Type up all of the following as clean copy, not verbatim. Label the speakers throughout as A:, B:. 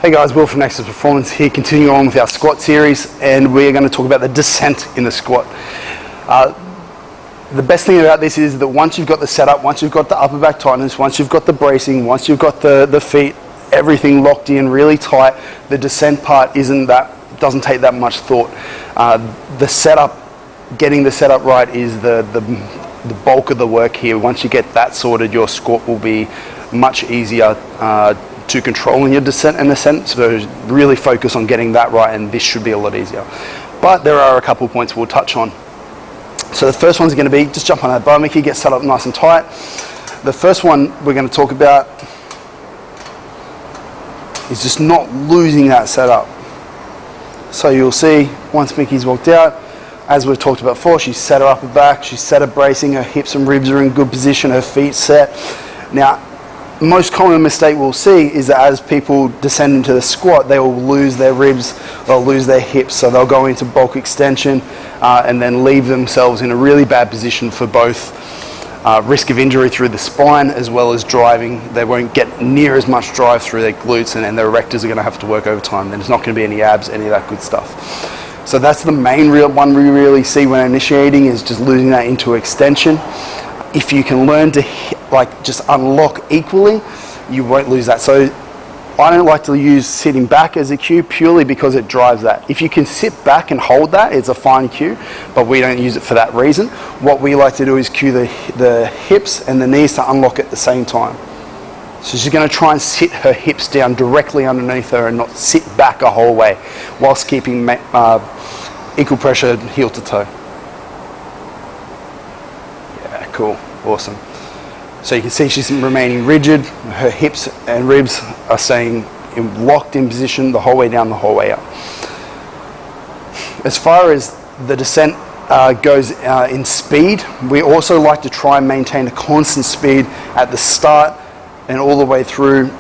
A: Hey guys, Will from Nexus Performance here, continuing on with our squat series, and we're going to talk about the descent in the squat. The best thing about this is that once you've got the setup, once you've got the upper back tightness, once you've got the bracing, once you've got the feet, everything locked in really tight, the descent part doesn't take that much thought. The setup, getting the setup right is the bulk of the work here. Once you get that sorted, your squat will be much easier to control in your descent and ascent, so really focus on getting that right, and this should be a lot easier. But there are a couple of points we'll touch on. So the first one's going to be just jump on that bar, make you get set up nice and tight. The first one we're going to talk about is just not losing that setup. So you'll see once Mickey's walked out, as we've talked about before, she's set her upper back, she's set her bracing, her hips and ribs are in good position, her feet set. Now, most common mistake we'll see is that as people descend into the squat, they will lose their ribs, they'll lose their hips, so they'll go into bulk extension and then leave themselves in a really bad position for both risk of injury through the spine as well as driving. They won't get near as much drive through their glutes, and their erectors are going to have to work overtime. There's not going to be any abs, any of that good stuff. So that's the main one we really see when initiating, is just losing that into extension. If you can learn to just unlock equally, you won't lose that. So I don't like to use sitting back as a cue purely because it drives that. If you can sit back and hold that, it's a fine cue, but we don't use it for that reason. What we like to do is cue the hips and the knees to unlock at the same time. So she's going to try and sit her hips down directly underneath her and not sit back a whole way, whilst keeping equal pressure heel to toe. Yeah, cool, awesome. So you can see she's remaining rigid, her hips and ribs are staying locked in position the whole way down, the whole way up. As far as the descent goes in speed, we also like to try and maintain a constant speed at the start and all the way through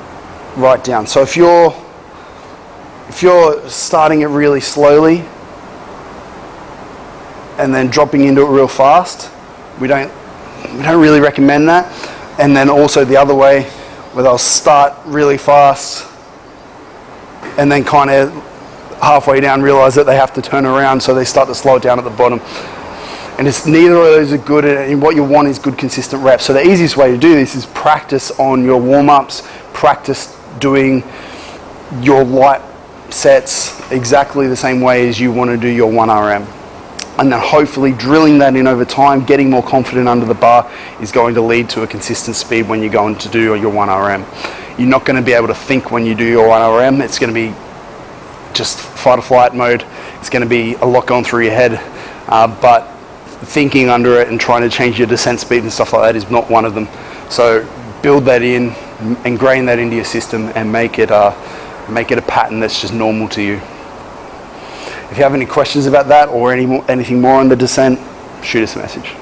A: right down. So if you're starting it really slowly and then dropping into it real fast, we don't really recommend that. And then also the other way, where they'll start really fast and then kind of halfway down realize that they have to turn around, so they start to slow it down at the bottom. And neither of those are good, and what you want is good consistent reps. So the easiest way to do this is practice on your warm-ups, practice doing your light sets exactly the same way as you want to do your 1RM. And then hopefully drilling that in over time, getting more confident under the bar, is going to lead to a consistent speed when you're going to do your 1RM. You're not going to be able to think when you do your 1RM. It's going to be just fight or flight mode. It's going to be a lot going through your head, but thinking under it and trying to change your descent speed and stuff like that is not one of them. So build that in, ingrain that into your system, and make it a pattern that's just normal to you. If you have any questions about that or anything more on the descent, shoot us a message.